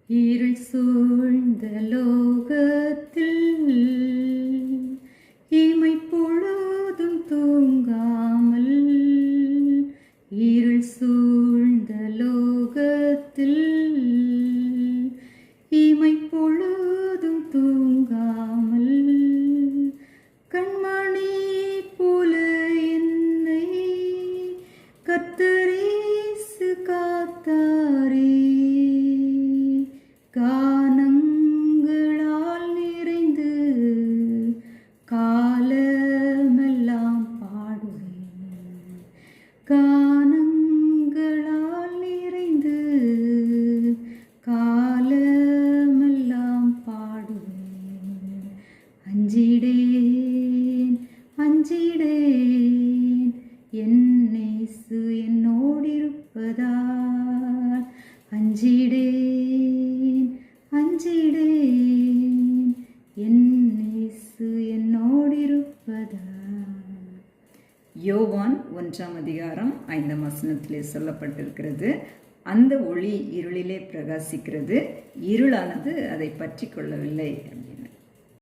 இருள் சூழ்ந்த லோகத்தில் இமை பொழுதும் தூங்காமல், இருள் சூழ்ந்த லோகத்தில் இமை பொழுதும் தூங்காமல், கண்மணி போல என்னை கர்த்தரேசு காத்தாரே. கானங்களால் நிறைந்து காலமெல்லாம் பாடுவேன், கானங்களால் நிறைந்து காலமெல்லாம் பாடுவேன். அஞ்சிடேன் அஞ்சிடேன் என் இயேசு என்னோடிருப்பதால், அஞ்சிடேன் அஞ்சிடேன் என் இயேசு என்னோடிருப்பதால். யோவான் 1:5 சொல்லப்பட்டிருக்கிறது, அந்த ஒளி இருளிலே பிரகாசிக்கிறது, இருளானது அதை பற்றி கொள்ளவில்லை.